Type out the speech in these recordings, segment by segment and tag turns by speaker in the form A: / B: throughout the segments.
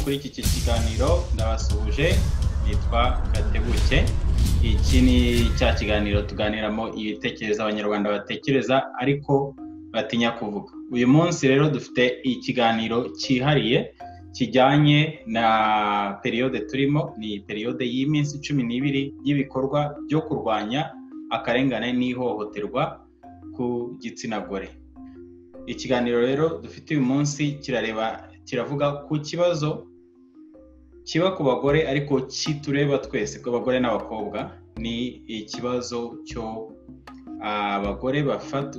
A: kuri iki kiganiro ndabasuhuje, nitwa Gatebuke. Iki ni cya kiganiro tuganiramo ibitekerezo abanyarwanda batekereza ariko batinya kuvuga. Uyu munsi rero dufite ikiganiro cyihariye kijyanye na periode turimo, ni periode y'iminsi 12 y'ibikorwa byo kurwanya akarengane n'ihohoterwa ku gitsina gore. Ikiganiro rero dufite uyu munsi kiravuga ku kibazo kiba ku bagore ariko kitureba twese, ku bagore n'abakobwa. Ni ikibazo cyo abagore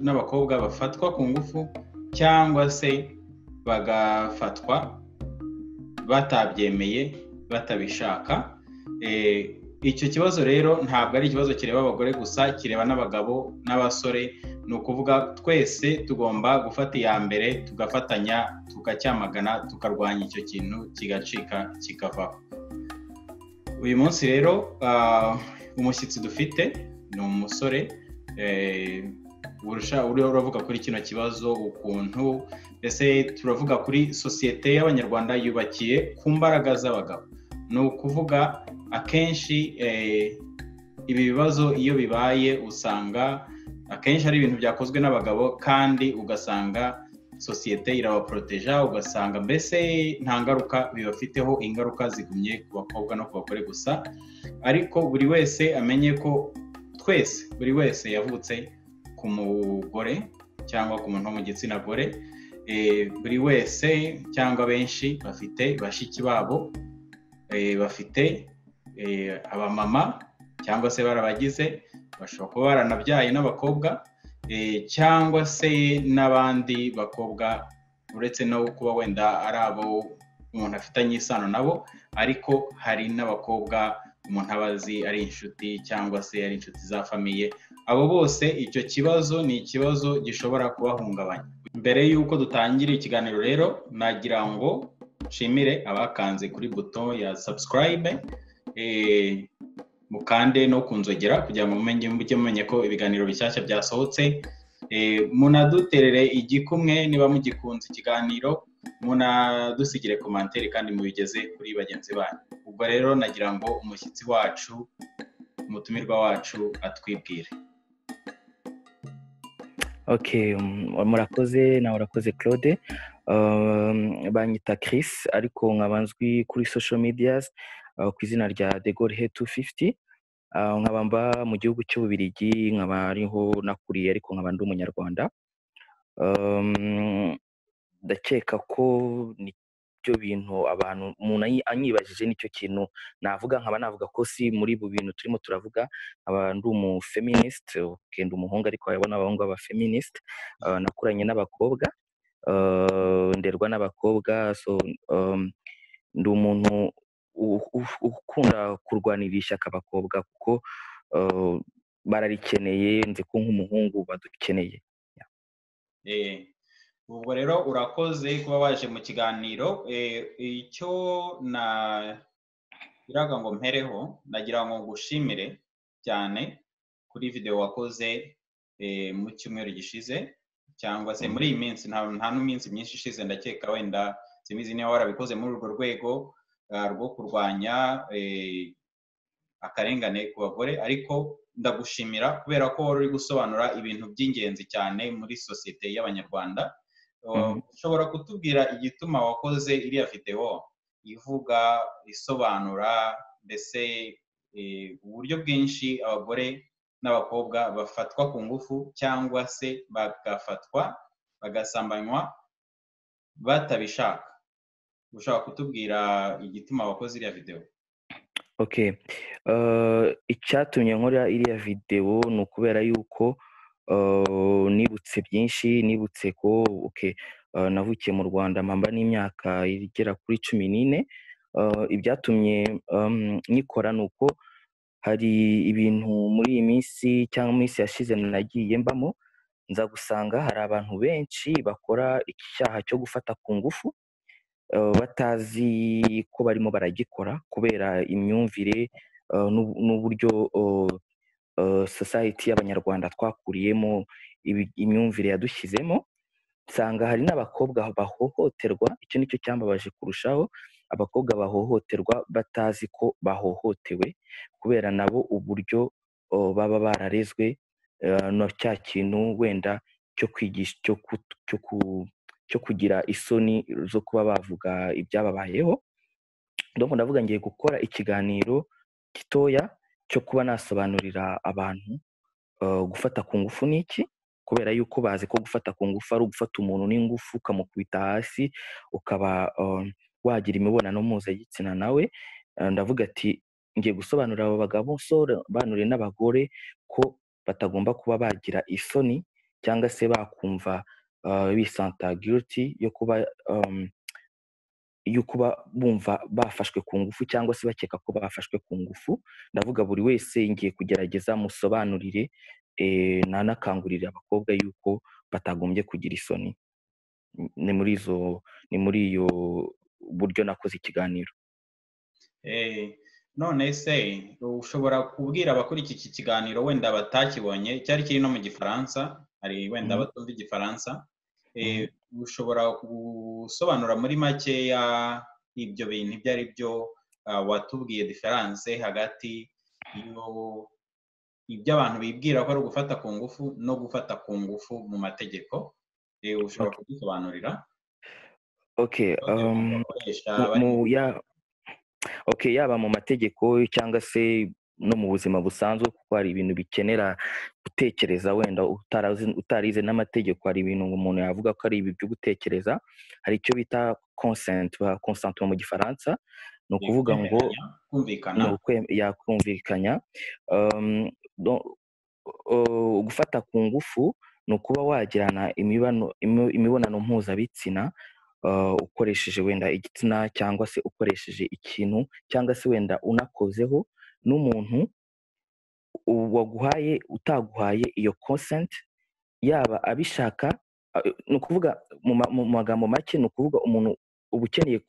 A: n'abakobwa bafatwa ku ngufu cyangwa se bagafatwa batabyemeye, batabishaka. Icyo kibazo rero ntabwo ari ikibazo kireba abagore gusa, kireba n'abagabo n'abasore. Ni ukuvuga twese tugomba gufata iya mbere, tugafatanya, tukacyamagana, tukarwanya icyo kintu kigacika kikavaho. Uyu munsi rero umushyitsi dufite ni umusore uravuga kuri kino kibazo, ukuntu ese turavuga kuri sosiyete y'abanyarwanda yubakiye ku mbaraga z'abagabo. Ni ukuvuga akenshi ibi bibazo iyo bibaye usanga akenshi ari ibintu byakozwe n'abagabo, kandi ugasanga sosiyete irabaproteja, ugasanga mbese nta ngaruka bibafiteho, ingaruka zigumye ku bakobwa no ku bagore gusa. Ariko buri wese amenye ko buri wese yavutse ku mugore cyangwa ku muntu wo mu gitsina gore. Buri wese cyangwa benshi bafite bashiki babo, bafite abamama cyangwa se barabagize, bashobora kuba baranabyaye n'abakobwa, cyangwa se n'abandi bakobwa uretse no kuba wenda ari abo umuntu afitanye isano nabo, ariko hari n'abakobwa umuntu abazi ari inshuti cyangwa se ari inshuti za famiye. Abo bose icyo kibazo ni ikibazo gishobora kubahungabanya. Mbere y'uko dutangira ikiganiro rero, nagira ngo nshimire abakanze kuri buto ya subscribe, mukande no kunzogera kugira ngo mujye mumenye ko ibiganiro bishyashya byasohotse. Munaduterere igikumwe niba mugikunze ikiganiro, munadusigire commentaire kandi mubigeze kuri bagenzi banyu. Ubwo rero nagira ngo umushyitsi wacu, umutumirwa wacu atwibwire.
B: Okay, murakoze na urakoze Claude. Banyita Chris ariko nkabanzwi kuri social medias ku izina rya The God Head 250. Nkaba mba mu gihugu cy'Ububiligi, nkaba ariho nakuriye ariko nkaba ndi umunyarwanda. Ndakeka ko nicyo bintu abantu umuntu anyibajije, nicyo kintu navuga. Nkaba navuga ko si muri bu bintu turimo turavuga, nkaba ndi feminist, kenda umuhungu ariko yabona abahungu aba feminist. Nakuranye n'abakobwa, nderwa n'abakobwa, so ndi umuntu ukunda kurwanira ishyaka abakobwa kuko bararikeneye, nzi ko nk'umuhungu badukeneye.
A: Ubwo rero urakoze kuba waje mu kiganiro. Icyo nagiraga ngo mpereho, nagira ngo ngushimire cyane kuri video wakoze mu cyumweru gishize, cyangwa se muri iyi minsi, nta n'uminsi myinshi ishize. Ndakeka wenda simizi niba warabikoze muri urwo rwego rwo kurwanya akarengane ku bagore, ariko ndagushimira kubera ko wari uri gusobanura ibintu by'ingenzi cyane muri sosiyete y'abanyarwanda. Ushobora kutubwira igituma wakoze iriya video ivuga, isobanura mbese uburyo bwinshi abagore n'abakobwa bafatwa ku ngufu cyangwa se bagasambanywa batabishaka? Ushobora kutubwira igituma wakoze iriya video?
B: Okay, icyatumye nkora iriya video ni ukubera yuko nibutse byinshi. Nibutse ko navukiye mu Rwanda, mpamba n'imyaka igera kuri 14. Ibyatumye nikora ni uko hari ibintu muri iyi minsi cyangwa minsi yashize nagiye mbamo, nza gusanga hari abantu benshi bakora icyaha cyo gufata ku ngufu batazi ko barimo baragikora kubera imyumvire n'uburyo society y'abanyarwanda twakuriyemo, imyumvire yadushyizemo. Nsanga hari n'abakobwa bahohoterwa. Icyo nicyo cyambabaje kurushaho, abakobwa bahohoterwa batazi ko bahohotewe kubera nabo uburyo baba bararezwe no cya kintu wenda cyo kwigisha cyo kugira isoni zo kuba bavuga ibyababayeho. donc ndavuga ngiye gukora ikiganiro gitoya cyo kuba nasobanurira abantu gufata ku ngufu ni iki, kubera yuko bazi ko gufata ku ngufu ari ugufata umuntu n'ingufu ukamukubita hasi ukaba wagira imibonano mpuzabitsina nawe. Ndavuga ati ngiye gusobanurira aba bagabo nsobanurire n'abagore ko batagomba kuba bagira isoni cyangwa se bakumva bisanta guilty yo kuba bumva bafashwe ku ngufu cyangwa se bakeka ko bafashwe ku ngufu. Ndavuga buri wese ngiye kugerageza musobanurire nanakangurira abakobwa yuko batagombye kugira isoni. ni muri iyo buryo nakoze ikiganiro.
A: none se ushobora kubwira abakora iki kiganiro wenda batakibonye, cyari kiri no mu gifaransa, hari wenda batumva igifaransa, ushobora gusobanura muri makeya ibyo bintu ibyo ari byo, watubwiye diferanse hagati ibyo abantu bibwira ko ari ugufata ku ngufu no gufata ku ngufu mu mategeko, ushobora kudusobanurira?
B: yaba mu mategeko cyangwa se no mu buzima busanzwe, kuko hari ibintu bikenera gutekereza wenda utarize n'amategeko. Hari ibintu umuntu yavuga ko ari ibi byo gutekereza. Hari icyo bita consentement mu gifaransa, ni ukuvuga ngo yakumvikanya. Gufata ku ngufu ni ukuba wagirana imibonano mpuzabitsina ukoresheje wenda igitsina cyangwa se ukoresheje ikintu cyangwa se wenda unakozeho n'umuntu waguhaye utaguhaye iyo consent, yaba abishaka. Ni ukuvuga mu magambo make, ni ukuvuga umuntu uba ukeneye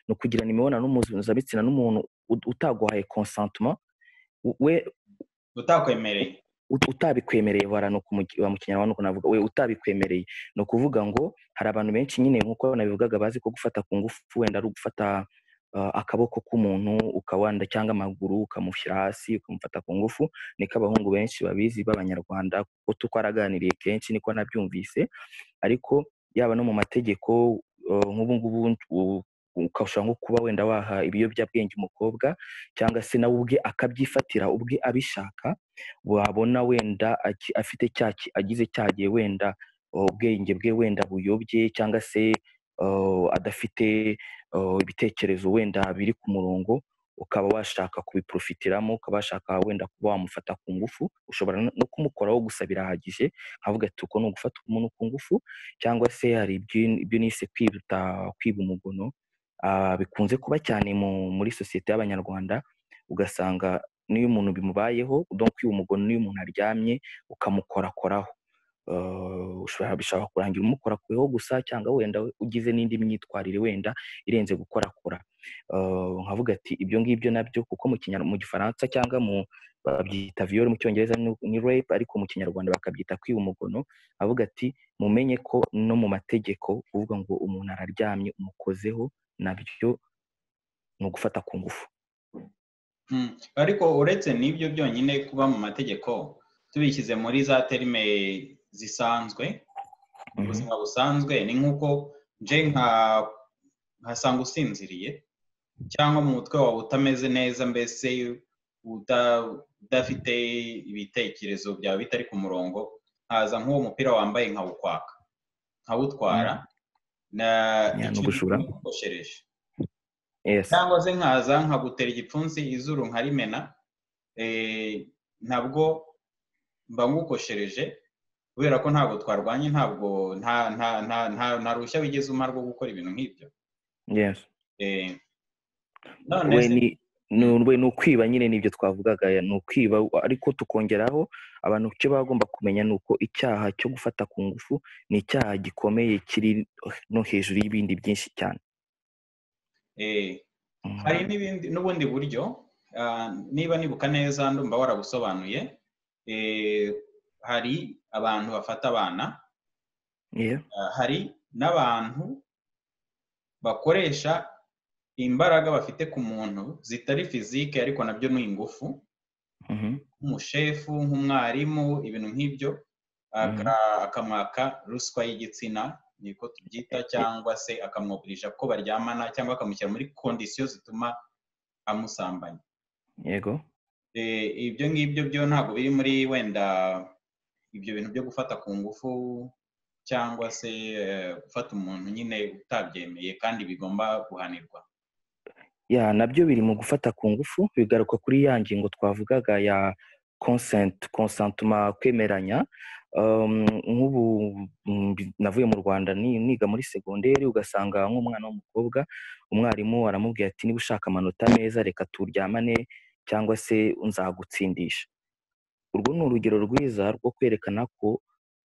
B: ni ukugirana imibonano mpuzabitsina n'umuntu utaguhaye consentement, we utabikwemereye mu kinyarwanda navuga we utabikwemereye. Ni ukuvuga ngo hari abantu benshi nyine nk'uko nabivugaga bazi ko gufata ku ngufu wenda ari ugufata akaboko k'umuntu ukawanda cyangwa amaguru ukamushyira hasi ukamufata ku ngufu. Niko abahungu benshi babizi b'Abanyarwanda, kuko twaraganiriye kenshi niko nabyumvise. Ariko yaba no mu mategeko nk'ubu ngubu ukashobora nko kuba wenda waha ibiyobyabwenge umukobwa cyangwa se nawe ubwe akabyifatira ubwe abishaka, wabona wenda afite agize cyagiye wenda ubwenge bwe wenda buyobye cyangwa se adafite ibitekerezo wenda biri ku murongo, ukaba washaka kubiprofitiramo, ukaba washaka wenda kuba wamufata ku ngufu. Ushobora no kumukoraho gusa birahagije, nkavuga ati uko ni ugufata umuntu ku ngufu. Cyangwa se hari ibyo nise kwiba umugono, bikunze kuba cyane muri sosiyete y'Abanyarwanda. Ugasanga n'iyo umuntu bimubayeho, donc kwiba umugono n'iyo umuntu aryamye ukamukorakoraho, bishobora kurangira umukorakuyeho gusa cyangwa wenda ugize n'indi myitwarire wenda irenze gukorakora. Nkavuga ati ibyo ngibyo nabyo, kuko mu gifaransa cyangwa babyita viol, mu cyongereza ni rape, ariko mu kinyarwanda bakabyita kwiba umugono. Avuga ati mumenye ko no mu mategeko uvuga ngo umuntu araryamye umukozeho, nabyo ni ugufata ku ngufu.
A: Ariko uretse n'ibyo byonyine kuba mu mategeko, tubishyize muri za terime zisanzwe mu buzima busanzwe, ni nk'uko nje nkasanga usinziriye cyangwa mu mutwe wawe utameze neza, mbese udafite ibitekerezo byawe bitari ku murongo, nkaza nk'uwo mupira wambaye nkawukwaka nkawutwara n'ugushereje, cyangwa se nkaza nkagutera igipfunsi izuru nkarimena, ntabwo mba ngukoshereje kubera ko ntabwo twarwanye, ntabwo nta ruhushya wigeze umpa rwo gukora ibintu nk'ibyo.
B: ni ukwiba nyine, n'ibyo twavugaga, ni ukwiba. Ariko tukongeraho abantu icyo bagomba kumenya ni uko icyaha cyo gufata ku ngufu ni icyaha gikomeye, kiri no hejuru y'ibindi byinshi cyane.
A: Hari n'ubundi buryo, niba nibuka neza ndumva warabusobanuye. Hari abantu bafata abana, hari n'abantu bakoresha imbaraga bafite ku muntu zitari fizike ariko nabyo ni ingufu, nk'umushefu, nk'umwarimu, ibintu nk'ibyo, akamwaka ruswa y'igitsina, niko tubyita, cyangwa se akamwoburisha ko baryamana, cyangwa akamushyira muri kondisiyo zituma amusambanya.
B: Yego.
A: Ibyo ngibyo byo ntabwo biri muri wenda ibyo bintu byo gufata ku ngufu cyangwa se gufata umuntu nyine utabyemeye kandi bigomba guhanirwa.
B: Nabyo biri mu gufata ku ngufu, bigaruka kuri ya ngingo twavugaga ya consentiment, kwemeranya. Nk'ubu navuye mu Rwanda niga muri segonderi, ugasanga nk'umwana w'umukobwa umwarimu aramubwira ati niba ushaka amanota meza reka turyamane cyangwa se nzagutsindisha. Urwo ni urugero rwiza rwo kwerekana ko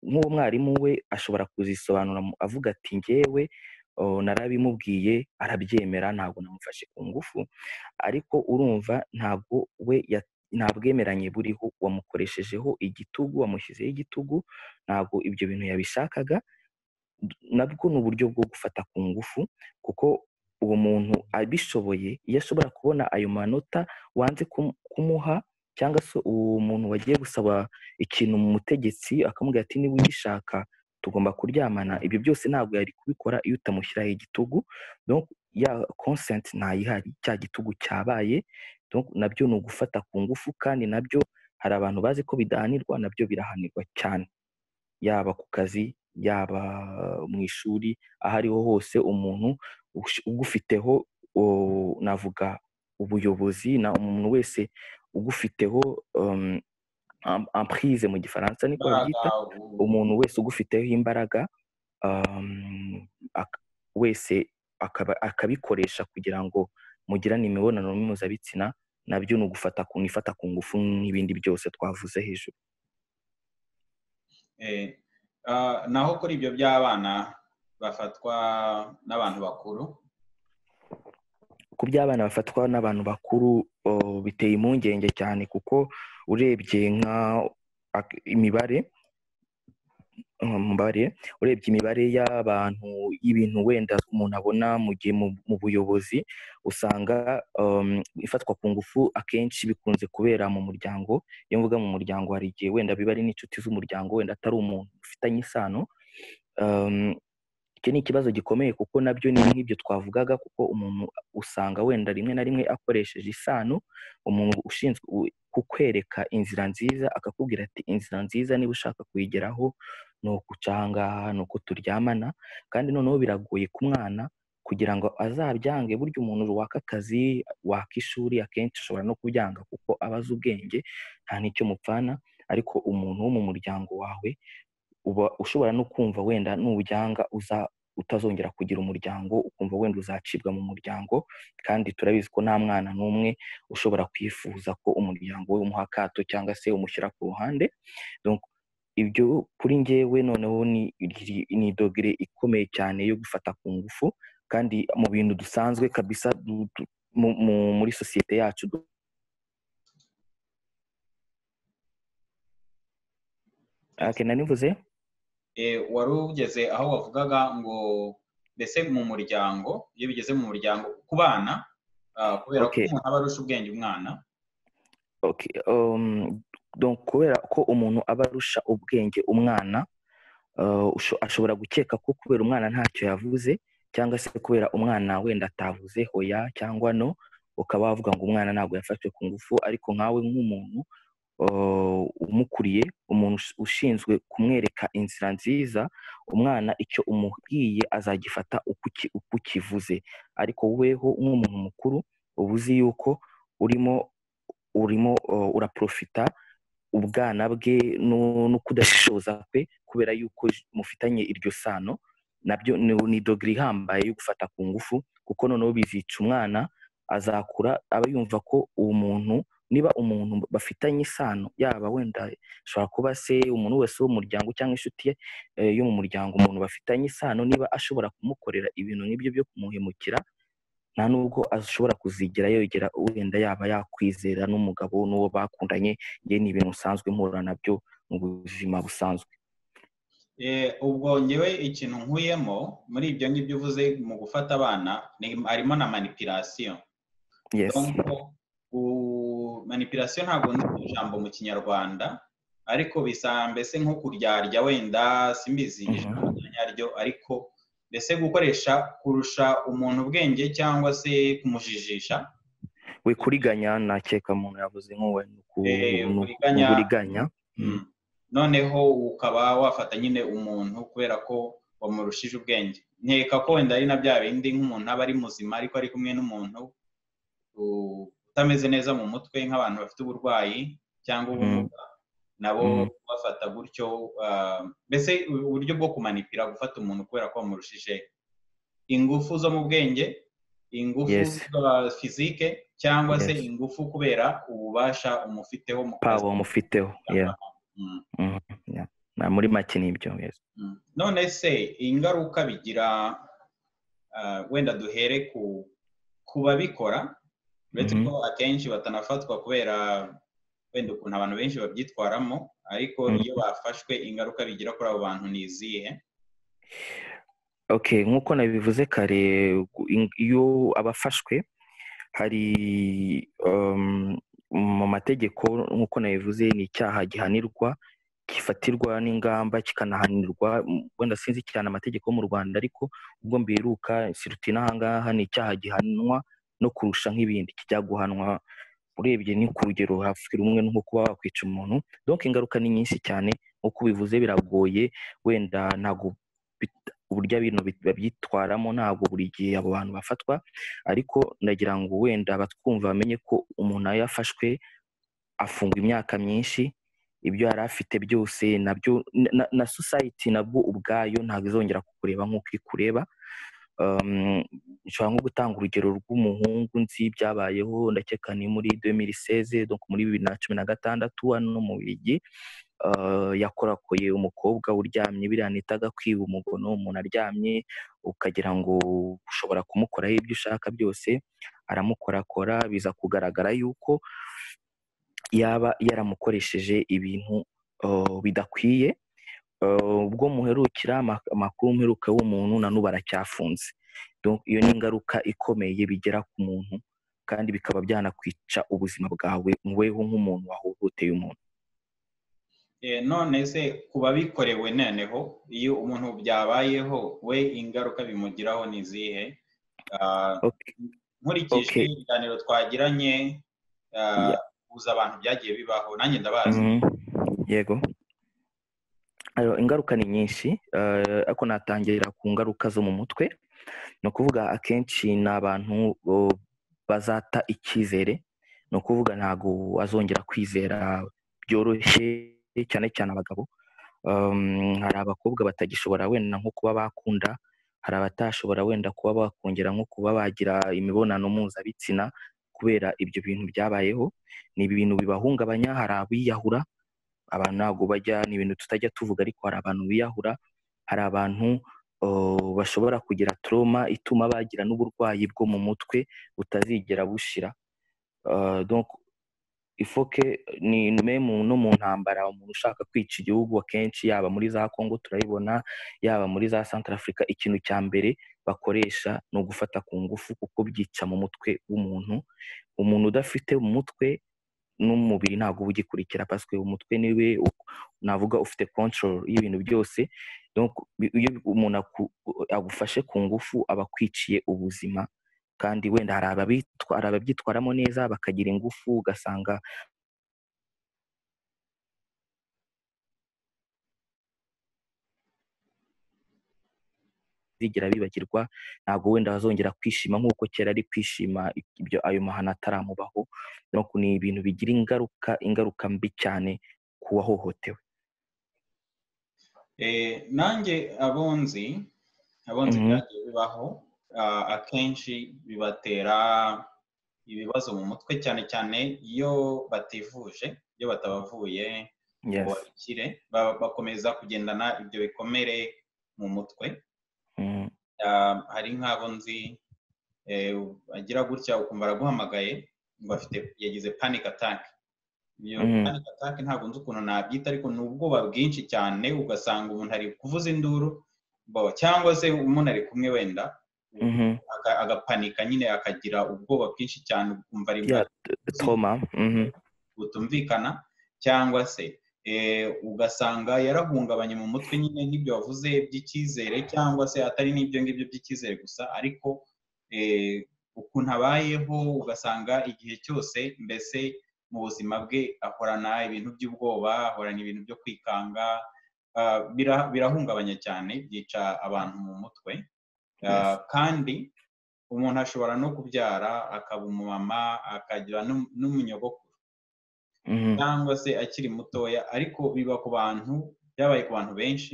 B: nk'uwo mwarimu we ashobora kuzisobanura avuga ati njyewe narabimubwiye arabyemera, ntabwo namufashe ku ngufu, ariko urumva ntabwo we nta bwemeranye buriho, wamukoreshejeho igitugu, wamushyizeho igitugu, ntabwo ibyo bintu yabishakaga. Nabwo ni uburyo bwo gufata ku ngufu, kuko uwo muntu abishoboye, iyo ashobora kubona ayo manota wanze kumuha, cyangwa se uwo muntu wagiye gusaba ikintu mu mutegetsi akamubwira ati niba ugishaka tugomba kuryamana, ibyo byose ntabwo yari kubikora iyo utamushyiraho igitugu. Donc ya consent ntayihari, cya gitugu cyabaye. Donc nabyo ni ugufata ku ngufu, kandi nabyo hari abantu bazi ko bidahanirwa, nabyo birahanirwa cyane, yaba ku kazi, yaba mu ishuri, aho ariho hose umuntu ugufiteho navuga ubuyobozi, na umuntu wese ugufiteho emprise mu gifaransa niko babyita, umuntu wese ugufiteho imbaraga wese akabikoresha kugira ngo mugirane imibonano mpuzabitsina, nabyo ni ugufata ku ngufu n'ibindi byose twavuze hejuru.
A: Naho kuri ibyo by'abana bafatwa n'abantu bakuru,
B: ku by'abana bafatwa n'abantu bakuru biteye impungenge cyane, kuko urebye urebye imibare y'abantu, y'ibintu wenda umuntu abona mu gihe mu buyobozi, usanga ifatwa ku ngufu akenshi bikunze kubera mu muryango. Iyo mvuga mu muryango, hari igihe wenda biba ari n'inshuti z'umuryango, wenda atari umuntu ufitanye isano. Icyo ni ikibazo gikomeye, kuko nabyo ni nk'ibyo twavugaga, kuko umuntu usanga wenda rimwe na rimwe akoresheje isano, umuntu ushinzwe kukwereka inzira nziza akakubwira ati inzira nziza niba ushaka kuyigeraho ni ukuca aha ngaha, ni uko turyamana. kandi noneho biragoye ku mwana kugira ngo azabyange. Burya umuntu waka akazi, waka ishuri, akenshi ashobora no kubyanga kuko aba azi ubwenge, nta n'icyo mupfana. ariko umuntu wo mu muryango wawe uba ushobora no kumva wenda nubyanga utazongera kugira umuryango, ukumva wenda uzacibwa mu muryango, kandi turabizi ko nta mwana n'umwe ushobora kwifuza ko umuryango we umuha akato cyangwa se umushyira ku ruhande. Donc ibyo kuri njyewe noneho ni dogere ikomeye cyane yo gufata ku ngufu, kandi mu bintu dusanzwe kabisa muri sosiyete yacu. Nanivuze
A: wari ugeze aho wavugaga ngo mbese mu muryango, iyo bigeze mu muryango ku bana, kubera ko umuntu aba arusha ubwenge umwana.
B: Donc kubera ko umuntu aba arusha ubwenge umwana, ashobora gukeka ko kubera umwana ntacyo yavuze, cyangwa se kubera umwana wenda atavuze hoya cyangwa no, ukaba wavuga ngo umwana ntabwo yafashwe ku ngufu. Ariko nkawe nk'umuntu umukuriye, umuntu ushinzwe kumwereka inzira nziza, umwana icyo umubwiye azagifata uko ukivuze. Ariko weho nk'umuntu mukuru uba uzi yuko urimo uraprofita ubwana bwe no kudashishoza kwe, kubera yuko mufitanye iryo sano. Nabyo ni dogere ihambaye yo gufata ku ngufu, kuko noneho bizica umwana, azakura aba yumva ko uwo muntu, niba umuntu bafitanye isano, yaba wenda ashobora kuba se umuntu wese w'umuryango cyangwa inshuti yo mu muryango, umuntu bafitanye isano, niba ashobora kumukorera ibintu nk'ibyo byo kumuhemukira, nta nubwo ashobora kuzigira yogera wenda yaba yakwizera n'umugabo n'uwo bakundanye. Ye ni ibintu usanzwe mpura nabyo mu buzima busanzwe.
A: ubwo ngewe ikintu nkuyemo muri ibyo ngibyo uvuze mu gufata abana harimo na manipulation. Donc manipulation ntabwo nzi ijambo mu kinyarwanda, ariko bisa mbese nko kuryarya wenda simbizi ijambo ryaryo, ariko mbese gukoresha kurusha umuntu ubwenge cyangwa se kumujijisha.
B: We kuriganya nakeka umuntu yavuze kuriganya.
A: Noneho ukaba wafata nyine umuntu kubera ko wamurushije ubwenge. Nkeka ko wenda ari na bya bindi nk'umuntu aba ari muzima ariko ari kumwe n'umuntu utameze neza mu mutwe, nk'abantu bafite uburwayi cyangwa ubumuga, nabo bafata gutyo. Mbese uburyo bwo kumanipira, gufata umuntu kubera ko wamurushije ingufu zo mu bwenge, ingufu za fizike, cyangwa se ingufu kubera ububasha umufiteho mu kazi
B: umufiteho. Na muri make nibyo.
A: None se ingaruka bigira, wenda duhere ku babikora, uretse ko akenshi batanafatwa kubera wenda ukuntu abantu benshi babyitwaramo, ariko iyo bafashwe ingaruka bigira kuri abo bantu ni izihe?
B: Nk'uko nabivuze kare, iyo abafashwe hari mu mategeko, nk'uko nabivuze, ni icyaha gihanirwa, gifatirwa n'ingamba, kikanahanirwa. Wenda sinzi cyane amategeko mu Rwanda, ariko ubwo mbiruka siruti n'ahangaha ni icyaha gihanwa no kurusha nk'ibindi, kijya guhanwa urebye ni ku rugero hafi rumwe nko kuba wakwica umuntu. Donc ingaruka ni nyinshi cyane, nk'uko bivuze biragoye, wenda ntabwo uburyo ibintu babyitwaramo ntabwo buri gihe abo bantu bafatwa, ariko ndagira ngo wenda batwumva bamenye ko umuntu yafashwe afungwa imyaka myinshi, ibyo yari afite byose nabyo na society nabwo ubwayo ntabwo izongera kukureba nk'uko ikureba. Nshobora nko gutanga urugero rw'umuhungu nzi byabayeho, ndakeka ni muri 2016, donc muri 2016 hano mu Bubiligi, yakorakoye umukobwa uryamye, biriya nitaga kwiba umugono, umuntu aryamye ukagira ngo ushobora kumukoraho ibyo ushaka byose, aramukorakora, biza kugaragara yuko yaba yaramukoresheje ibintu bidakwiye. Ubwo muherukira amakuru mperuka w'umuntu na n'ubu aracyafunze. Donc iyo ni ingaruka ikomeye bigera ku muntu, kandi bikaba byanakwica ubuzima bwawe weho nk'umuntu wahohoteye umuntu.
A: None se kuba bikorewe noneho, iyo umuntu byabayeho we ingaruka bimugiraho ni izihe? Nkurikije ibiganiro twagiranye, uza abantu byagiye bibaho, nanjye ndabazi.
B: Yego. Ingaruka ni nyinshi, ariko natangira ku ngaruka zo mu mutwe. Ni ukuvuga akenshi ni abantu bazata icyizere, ni ukuvuga ntabwo azongera kwizera byoroshye, cyane cyane abagabo. Hari abakobwa batagishobora wenda nko kuba bakunda, hari abatashobora wenda kuba bakongera nko kuba bagira imibonano mpuzabitsina kubera ibyo bintu byabayeho. Ni ibintu bibahungabanya. Hari abiyahura, abantu ntabwo bajya, ni ibintu tutajya tuvuga, ariko hari abantu biyahura. Hari abantu bashobora kugira trauma ituma bagira n'uburwayi bwo mu mutwe butazigera bushira. Donc ifoke ni meme no mu ntambara, umuntu ushaka kwica igihugu akenshi, yaba muri za Congo turayibona, yaba muri za Centrafrica, ikintu cya mbere bakoresha no gufata ku ngufu, kuko byica mu mutwe w'umuntu. Umuntu udafite umutwe n'umubiri ntabwo ugikurikira, parce que umutwe niwe navuga ufite control y'ibintu byose. Donc iyo umuntu agufashe ku ngufu aba akwiciye ubuzima, kandi wenda hari ababyitwaramo neza bakagira ingufu, ugasanga zigira bibagirwa, ntabwo wenda bazongera kwishima nk'uko kera ari kwishima ibyo ayo mahano ataramubaho. Donc ni ibintu bigira ingaruka mbi cyane ku wahohotewe.
A: Nanjye abonzi byagiye bibaho, akenshi bibatera ibibazo mu mutwe, cyane cyane iyo bativuje, iyo batabavuye ngo babikire, bakomeza kugendana ibyo bikomere mu mutwe. Hari nk'abo nzi agira gutya ukumva araguhamagaye ngo yagize panic attack, iyo panic attack ntabwo nzi ukuntu nabyita, ariko ni ubwoba bwinshi cyane, ugasanga umuntu ari kuvuza induru cyangwa se umuntu ari kumwe wenda agapanika nyine, akagira ubwoba bwinshi cyane, ukumva ari
B: trauma
A: butumvikana, cyangwa se ugasanga yarahungabanye mu mutwe nyine nk'ibyo wavuze by'icyizere, cyangwa se atari n'ibyo ngibyo by'icyizere gusa, ariko ukuntu abayeho ugasanga igihe cyose mbese mu buzima bwe ahorana ibintu by'ubwoba, ahorana ibintu byo kwikanga, birahungabanya cyane, byica abantu mu mutwe. Kandi umuntu ashobora no kubyara akaba umumama, akagira n'umunyogokuru cyangwa se akiri mutoya, ariko biba ku bantu, byabaye ku bantu benshi,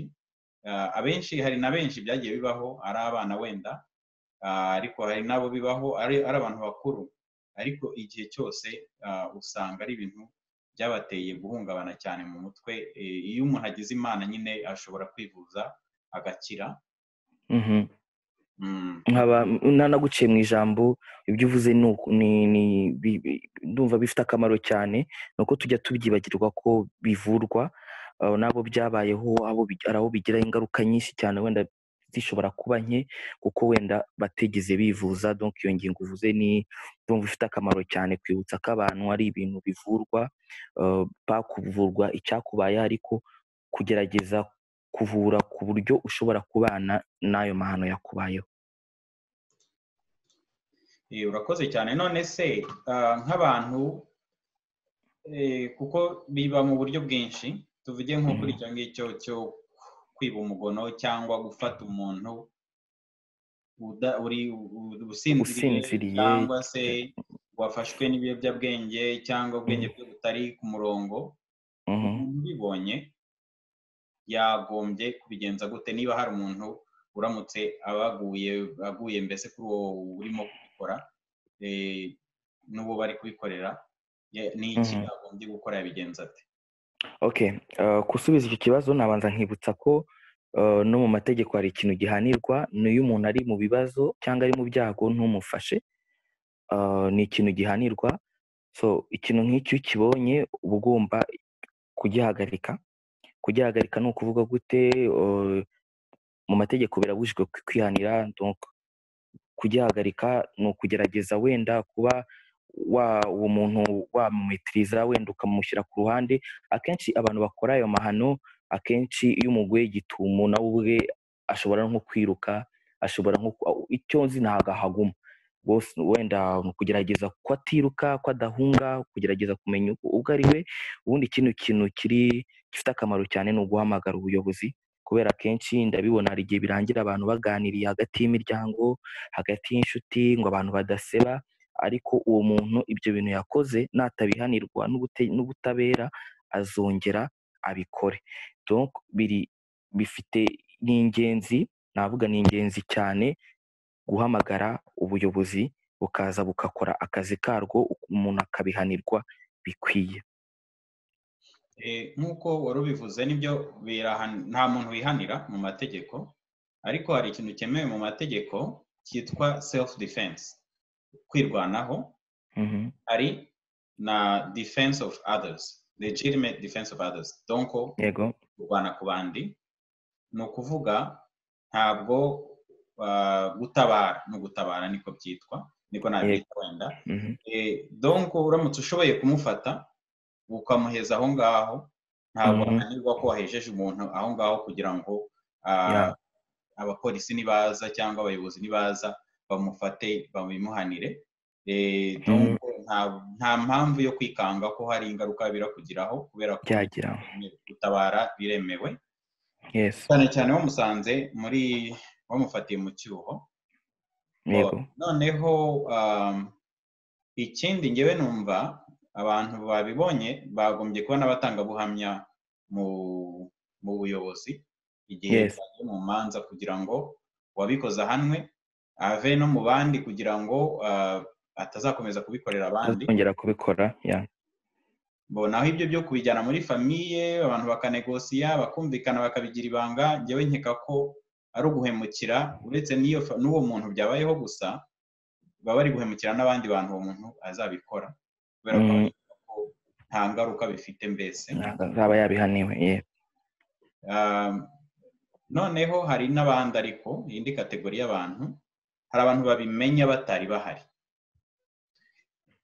A: abenshi, hari na benshi byagiye bibaho ari abana wenda, ariko hari nabo bibaho ari abantu bakuru, ariko igihe cyose usanga ari ibintu byabateye guhungabana cyane mu mutwe. Iyo umuntu agize Imana nyine ashobora kwivuza agakira.
B: nanaguciye mu ijambo, ibyo uvuze ndumva bifite akamaro cyane, ni uko tujya tubyibagirwa ko bivurwa, nabo byabayeho aho bigira ingaruka nyinshi cyane, wenda zishobora kuba nke kuko wenda batigeze bivuza. donc iyo ngingo uvuze ni ndumva ifite akamaro cyane, kwibutsa ko abantu ari ibintu bivurwa, kuvurwa icyakubaye, ariko kugerageza kuvura ku buryo ushobora kubana n'ayo mahano yakubayeho.
A: Urakoze cyane. None se nk'abantu, kuko biba mu buryo bwinshi, tuvuge nko kuri icyo ngicyo cyo kwiba umugono cyangwa gufata umuntu uri usinziriye, cyangwa se wafashwe n'ibiyobyabwenge cyangwa ubwenge bwe butari ku murongo, ubibonye yagombye kubigenza gute niba hari umuntu uramutse aguye mbese kuri uwo urimo kubikora, n'uwo bari kubikorera, ni iki yagombye gukora, yabigenza ate?
B: Gusubiza icyo kibazo nabanza nkibutsa ko no mu mategeko hari ikintu gihanirwa, n'iyo umuntu ari mu bibazo cyangwa ari mu byago ntumufashe, ni ikintu gihanirwa. So ikintu nk'icyo ukibonye uba ugomba kugihagarika. Kugihagarika ni ukuvuga gute? Mu mategeko birabujijwe kwihanira, donc kugihagarika ni ukugerageza wenda kuba uwo muntu wamumetiriza, wenda ukamushyira ku ruhande. Akenshi abantu bakora ayo mahano, akenshi iyo umuguye gitumo nawe ubwe ashobora nko kwiruka, ashobora icyo nzi ntabwo ahaguma, wenda kugerageza ko atiruka, ko adahunga, kugerageza kumenya ubwo ari we. Ubundi ikindi kintu gifite akamaro cyane ni uguhamagara ubuyobozi, kubera akenshi ndabibona hari igihe birangira abantu baganiriye hagati y'imiryango, hagati y'inshuti, ngo abantu badaseba, ariko uwo muntu ibyo bintu yakoze natabihanirwa n'ubutabera azongera abikore. Donc bifite ni ingenzi, navuga ni ingenzi cyane guhamagara ubuyobozi bukaza bugakora akazi karwo, umuntu akabihanirwa bikwiye.
A: Nk'uko wari ubivuze, nibyo nta muntu wihanira mu mategeko, ariko hari ikintu cyemewe mu mategeko cyitwa self defense, kwirwanaho. Hari na defense of others, legitimate defense of others, donc kurwana ku bandi, ni ukuvuga ntabwo gutabara no gutabara niko byitwa, niko nabyita wenda. Donc uramutse ushoboye kumufata ukamuheza aho ngaho, ntabwo ahanirwa ko wahejeje umuntu aho ngaho, kugira ngo abapolisi nibaza cyangwa abayobozi nibaza bamufate babimuhanire. Donc nta mpamvu yo kwikanga ko hari ingaruka birakugiraho, kubera ko gutabara biremewe. Cyane cyane bamusanze bamufatiye mu cyuho. Noneho ikindi ngewe numva abantu babibonye bagombye kuba n'abatangabuhamya mu buyobozi igihe bagiye mu manza, kugira ngo uwabikoze ahanwe, ave no mu bandi, kugira ngo atazakomeza kubikorera abandi,
B: kongera kubikora.
A: Naho ibyo byo kubijyana muri famiye, abantu bakanegosiya, bakumvikana, bakabigira ibanga, ngewe nkeka ko ari uguhemukira. Uretse n'uwo muntu byabayeho gusa, baba bari guhemukira n'abandi bantu uwo muntu azabikora, kubera ko nta ngaruka bifite mbese.
B: azaba yabihaniwe.
A: Noneho hari n'abandi, ariko indi kategori y'abantu, hari abantu babimenya batari bahari.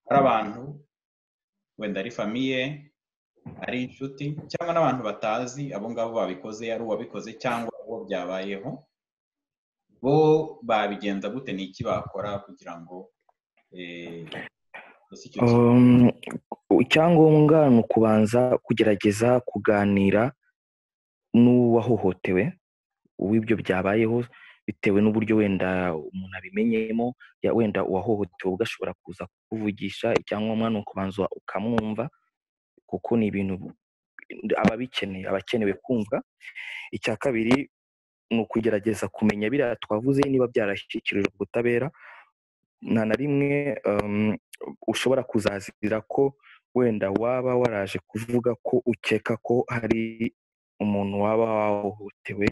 A: Hari abantu wenda ari famiye, ari inshuti, cyangwa n'abantu batazi abo ngabo babikoze, ari uwabikoze cyangwa uwo byabayeho, bo babigenza gute? Ni iki bakora kugira ngo
B: icyangombwa ni ukubanza kugerageza kuganira n'uwahohotewe w'ibyo byabayeho, bitewe n'uburyo wenda umuntu abimenyemo. Wenda uwahohotewe ugashobora kuza kuvugisha. Icyangombwa ni ukubanza ukamwumva, kuko ni ibintu aba akenewe kumva. Icya kabiri ni ukugerageza kumenya biriya twavuze niba byarashyikirijwe ubutabera. nta na rimwe ushobora kuzazira ko wenda waba waraje kuvuga ko ukeka ko hari umuntu waba wahohotewe,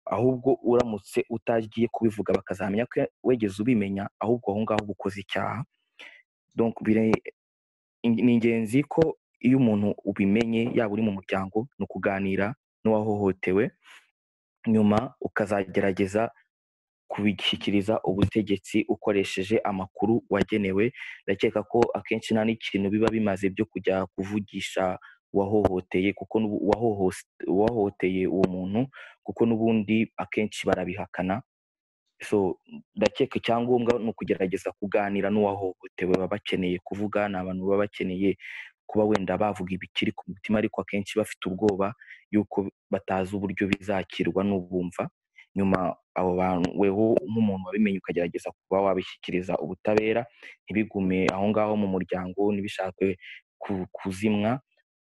B: ahubwo uramutse utagiye kubivuga bakazamenya ko wegeze ubimenya, ahubwo aho ngaho ukoze icyaha. Ni ingenzi ko iyo umuntu ubimenye, yaba uri mu muryango, ni ukuganira n'uwahohotewe, nyuma ukazagerageza kubishyikiriza ubutegetsi ukoresheje amakuru wagenewe. Ndakeka ko akenshi nta n'ikintu biba bimaze byo kujya kuvugisha uwahohoteye, kuko uwahohoteye uwo muntu, kuko n'ubundi akenshi barabihakana. Ndakeka icyangombwa ni ukugerageza kuganira n'uwahohotewe. Baba bakeneye kuvuga, ni abantu baba bakeneye kuba wenda bavuga ibikiri ku mutima, ariko akenshi bafite ubwoba yuko batazi uburyo bizakirwa n'ubumva. Nyuma abo bantu, weho nk'umuntu wabimenye, ukagerageza kuba wabishyikiriza ubutabera, ntibigume aho ngaho mu muryango, ntibishakwe kuzimwa.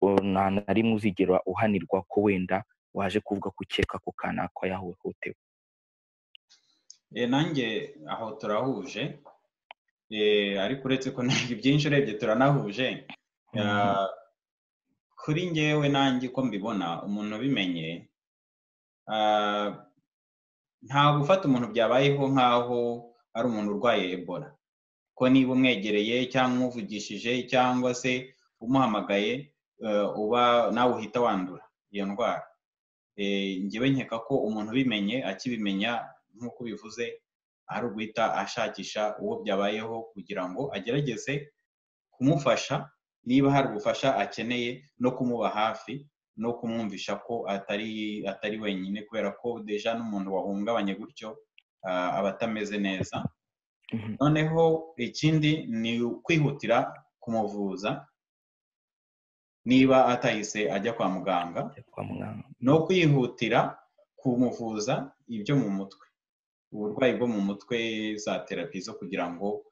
B: Nta na rimwe uzigera uhanirwa ko wenda waje kuvuga ko ukeka ko kanaka yahohotewe.
A: Nanjye aho turahuje, ariko uretse ko ntabwo byinshi urebye turanahuje. Kuri njyewe nanjye uko mbibona, umuntu ubimenye, nta gufata umuntu byabayeho nk'aho ari umuntu urwaye Ebola, ko niba umwegereye cyangwa umuvugishije cyangwa se umuhamagaye, uba nawe uhita wandura iyo ndwara. Njyewe nkeka ko umuntu ubimenye, akibimenya nk'uko bivuze, ari uguhita ashakisha uwo byabayeho kugira ngo agerageze kumufasha, niba hari ubufasha akeneye, no kumuba hafi, no kumwumvisha ko atari wenyine, kubera ko deja n'umuntu wahungabanye gutyo aba atameze neza. Noneho ikindi ni kwihutira kumuvuza niba atahise ajya kwa muganga, no kwihutira kumuvuza ibyo mu mutwe, uburwayi bwo mu mutwe, za terapi zo kugira ngo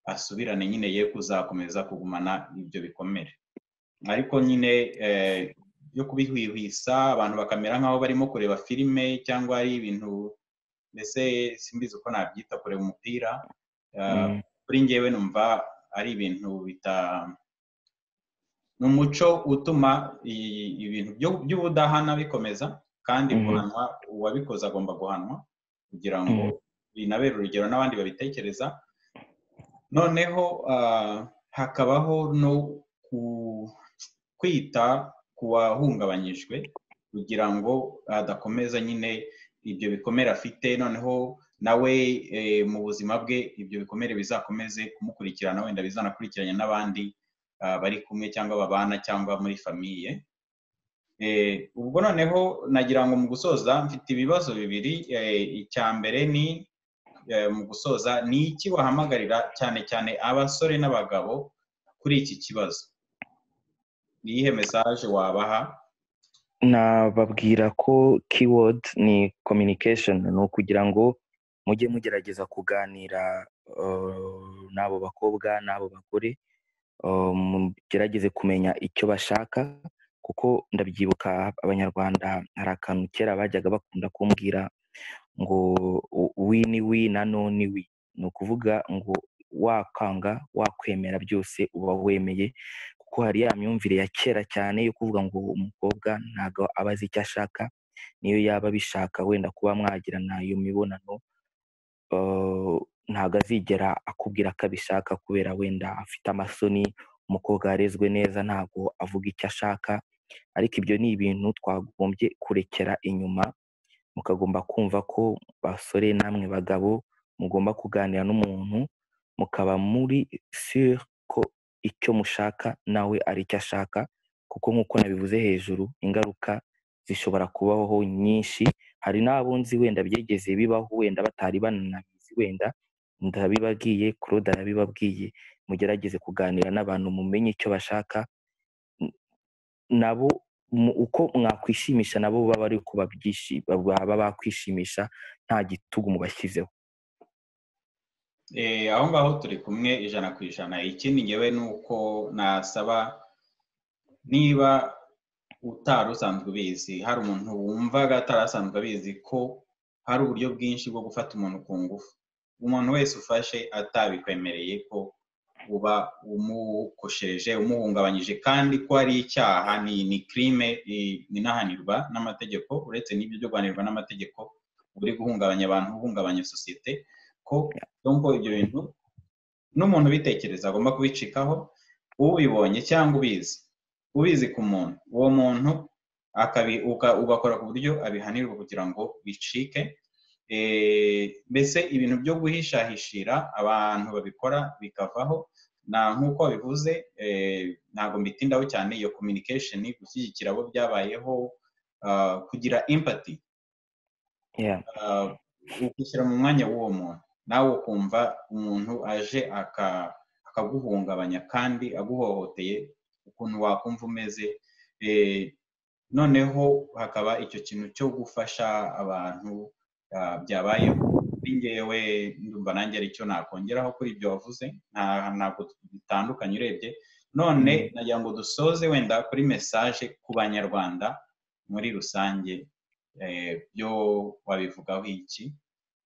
A: asubirane nyine, ye kuzakomeza kugumana ibyo bikomere. Ariko nyine yo kubihwihwisa, abantu bakamera nk'aho barimo kureba filime cyangwa ari ibintu, mbese simbizi uko nabyita, kureba umupira, kuri njyewe numva ari ibintu ni umuco utuma ibintu by'ubudahana bikomeza, kandi guhanwa, uwabikoze agomba guhanwa kugira ngo binabere urugero n'abandi babitekereza. Noneho hakabaho no kwita ku wahungabanyijwe kugira ngo adakomeza nyine ibyo bikomere afite, noneho nawe mu buzima bwe ibyo bikomere bizakomeze kumukurikirana, wenda bizanakurikiranye n'abandi bari kumwe cyangwa babana cyangwa muri famiye. Ubwo noneho nagira ngo mu gusoza mfite ibibazo bibiri. Icya mbere ni mu gusoza, ni iki wahamagarira cyane cyane abasore n'abagabo kuri iki kibazo? Ni iyihe message wabaha?
B: Nababwira ko keyword ni communication, ni ukugira ngo mujye mugerageza kuganira n'abo bakobwa n'abo bagore, mugerageze kumenya icyo bashaka, kuko ndabyibuka abanyarwanda hari akantu kera bajyaga bakunda kumbwira ngo wi ni wi na no ni wi. Ni ukuvuga ngo wakanga wakwemera byose uba wemeye, kuko hari ya myumvire ya kera cyane yo kuvuga ngo umukobwa ntabwo aba azi icyo ashaka, niyo yaba abishaka wenda kuba mwagirana iyo mibonano, ntabwo azigera akubwira ko abishaka, kubera wenda afite amasoni umukobwa yarezwe neza ntabwo avuga icyo ashaka, ariko ibyo ni ibintu twagombye kurekera inyuma, mukagomba kumva ko basore namwe bagabo mugomba kuganira n'umuntu mukaba muri sure ko icyo mushaka nawe ari icyo ashaka, kuko nk'uko nabivuze hejuru ingaruka zishobora kubaho nyinshi. Hari n'abo nzi wenda byegeze bibaho wenda batari bananabizi, wenda ndabibabwiye, Claude arabibabwiye, mugerageze kuganira n'abantu mumenye icyo bashaka, nabo uko mwakwishimisha nabo baba ari uko baba bakwishimisha, nta gitugu mubashyizeho.
A: Aho ngaho turi kumwe 100%. Ikindi ngewe ni uko nasaba, niba utari usanzwe ubizi, hari umuntu wumvaga atarasanzwe abizi ko hari uburyo bwinshi bwo gufata umuntu ku ngufu, umuntu wese ufashe atabikwemereye ko uba umukoshereje, umuhungabanyije, kandi ko ari icyaha, ni crime inahanirwa n'amategeko. Uretse n'ibyo byo guhanirwa n'amategeko, uri guhungabanya abantu, uhungabanya sosiyete, ko donko ibyo bintu n'umuntu ubitekereza agomba kubicikaho. Ubibonye cyangwa ubizi ku muntu, uwo muntu ugakora ku buryo abihanirwa kugira ngo bicike. Mbese ibintu byo guhishahishira abantu babikora bikavaho, nk'uko bivuze, ntabwo mbitindaho cyane. Iyo communication, gushyigikira abo byabayeho, kugira empathy, ukishyira mu mwanya w'uwo muntu, nawe ukumva umuntu aje akaguhungabanya kandi aguhohoteye, ukuntu wakumva umeze. Noneho hakaba icyo kintu cyo gufasha abantu byabayeho. Ngewe ndumva nanjye aricyo nakongeraho kuri ibyo wavuze, ntabwo bitandukanye urebye. None nagira ngo dusoze wenda kuri message ku banyarwanda muri rusange, byo wabivugaho iki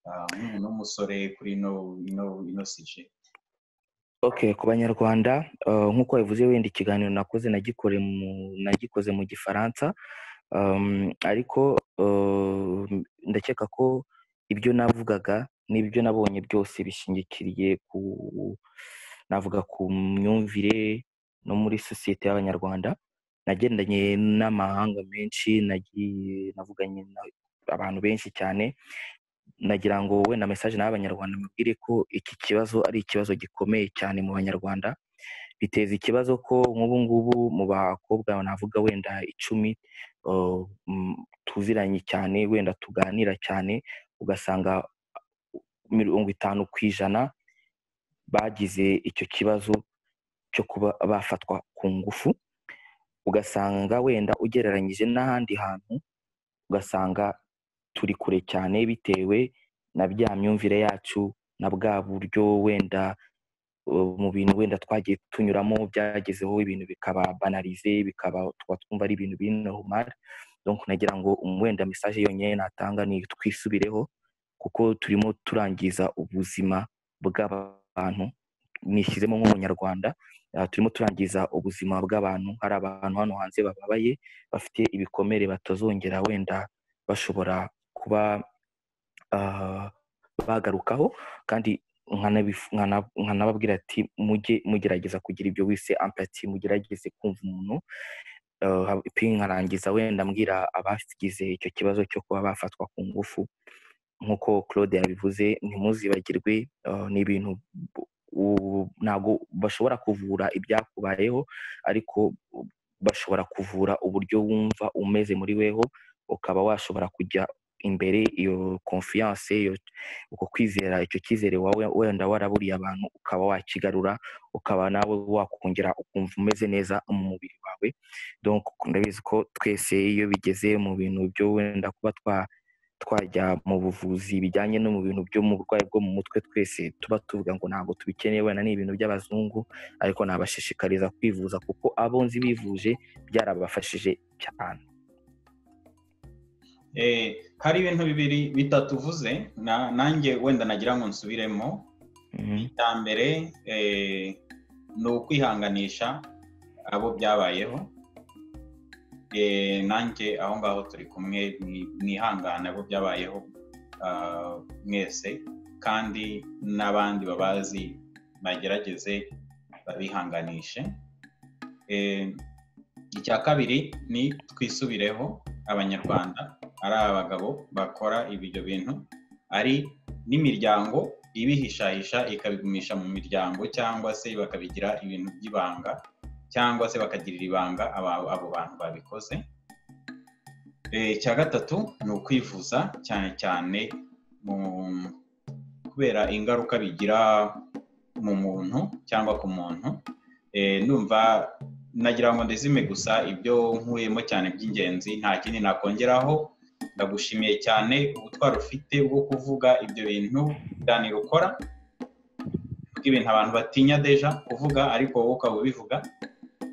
A: nk'umuntu w'umusore kuri ino sije?
B: Okay, ku banyarwanda, nk'uko wabivuze, wenda ikiganiro nagikoze mu Gifaransa, ariko ndakeka ko ibyo navugaga n'ibyo nabonye byose bishingikiriye navuga ku myumvire no muri sosiyete y'abanyarwanda. Nagendanye n'amahanga menshi, navuganye abantu benshi cyane. Nagira ngo wenda message n'abanyarwanda mubwire ko iki kibazo ari ikibazo gikomeye cyane mu banyarwanda. Biteza ikibazo ko nk'ubu ngubu mu bakobwa navuga wenda 10 tuziranye cyane, wenda tuganira cyane, ugasanga 50% bagize icyo kibazo cyo kuba bafatwa ku ngufu. Ugasanga wenda ugereranyije n'ahandi hantu, ugasanga turi kure cyane bitewe na bya myumvire yacu na bwa buryo wenda mu bintu wenda twagiye tunyuramo byagezeho ibintu bikaba banalize, bikaba twumva ari ibintu biri normal. Donc nagira ngo wenda message yonyine natanga ni twisubireho, kuko turimo turangiza ubuzima bw'abantu. Nishyizemo nk'umunyarwanda, turimo turangiza ubuzima bw'abantu. Hari abantu hano hanze bababaye, bafite ibikomere batazongera wenda bashobora kuba bagarukaho, kandi nkanababwira ati mujye mugerageza kugira ibyo wise empathy, mugerageze kumva umuntu. Nkarangiza wenda mbwira abagize icyo kibazo cyo kuba bafatwa ku ngufu, nk'uko Claude yabivuze, ntimuzibagirwe. Ni ibintu ntabwo bashobora kuvura ibyakubayeho, ariko bashobora kuvura uburyo wumva umeze muri weho, ukaba washobora kujya imbere. Iyo confiance, uko kwizera, icyo cyizere wawe wenda waraburiye abantu, ukaba wakigarura, ukaba nawe wakongera ukumva umeze neza mu mubiri wawe. Donc ndabizi ko twese iyo bigeze mu bintu byo wenda kuba twajya mu buvuzi bijyanye no mu bintu byo mu burwayi bwo mu mutwe, twese tuba tuvuga ngo ntabwo tubikeneye, wenda ni ibintu by'abazungu, ariko nabashishikariza kwivuza kuko abo nzi bivuje byarabafashije cyane.
A: Hari ibintu bitatu uvuze, nanjye wenda nagira ngo nsubiremo. Icya mbere ni ukwihanganisha abo byabayeho. Nanjye aho ngaho turi kumwe, mwihangane abo byabayeho mwese, kandi n'abandi babazi bagerageze babihanganishe. icya kabiri ni twisubireho abanyarwanda ari abagabo bakora ibyo bintu, ari n'imiryango ibihishahisha ikabigumisha mu miryango cyangwa se bakabigira ibintu by'ibanga cyangwa se bakagirira ibanga abo bantu babikoze. Icya gatatu ni ukwivuza cyane cyane kubera ingaruka bigira mu muntu cyangwa ku muntu. Numva nagira ngo ndezime gusa ibyo nkuyemo cyane by'ingenzi, nta kindi nakongeraho. Ndagushimiye cyane ubutwari ufite bwo kuvuga ibyo bintu biganiro ukora, ibintu abantu batinya deja kuvuga ariko wowe ukaba ubivuga,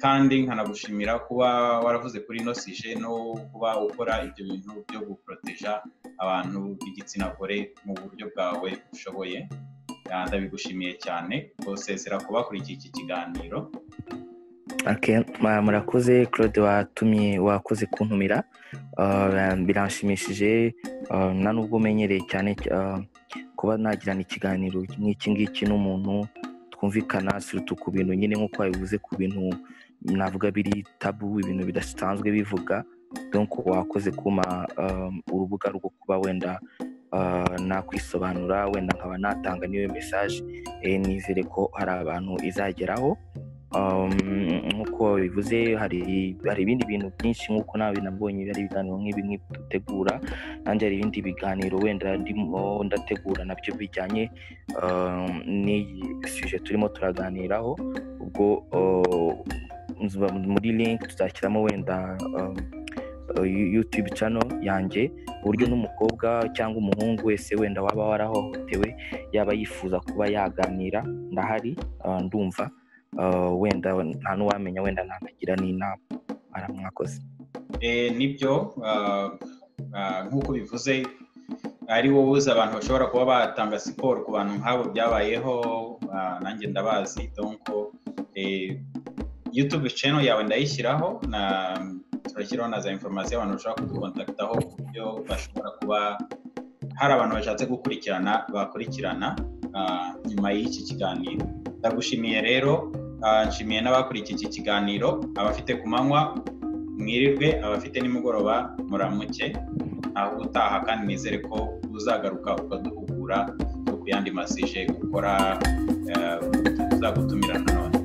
A: kandi nkanagushimira kuba waravuze kuri ino sije no kuba ukora ibyo bintu byo guproteja abantu b'igitsina gore mu buryo bwawe ushoboye. Ndabigushimiye cyane rwose zirakubakurikiye iki kiganiro.
B: Murakoze Claude, wakoze kuntumira, biranshimishije, na nubwo umenyereye cyane kuba nagirana ikiganiro nk'iki ngiki n'umuntu twumvikana surtout ku bintu nyine nk'uko wabivuze, ku bintu navuga biri tabu, ibintu bidasanzwe bivuga. Donc wakoze kuma urubuga rwo kuba wenda nakwisobanura, wenda nkaba natanga niyo message, nizere ko hari abantu izageraho. Nk'uko bivuze hari ibindi bintu byinshi nk'uko nawe nabonye ari ibiganiro nk'ibi dutegura, nanjye hari ibindi biganiro wenda ndimo ndategura nabyo bijyanye n'iyi suje turimo turaganiraho. Ubwo muri link tuzashyiramo wenda YouTube channel yanjye, uburyo n'umukobwa cyangwa umuhungu wese wenda waba warahohotewe yaba yifuza kuba yaganira, ndahari, ndumva wenda nta n'uwamenya, wenda nanagira n'inama. Mwakoze.
A: Nibyo, nk'uko bivuze ari wowe uzi abantu bashobora kuba batanga siporo ku bantu nk'abo byabayeho, nanjye ndabazi. Donc YouTube channel yawe ndayishyiraho, turashyiraho na za information abantu bashobora kudukontaktaho ku buryo bashobora kuba hari abantu bashatse bakurikirana nyuma y'iki kiganiro. Ndagushimiye rero, nshimiye n'abakurikiye iki kiganiro, abafite ku manywa mwirirwe, abafite nimugoroba muramuke, aho utaha kandi nizere ko uzagaruka ukaduhugura no ku yandi masije ukora, uzagutumira nanone.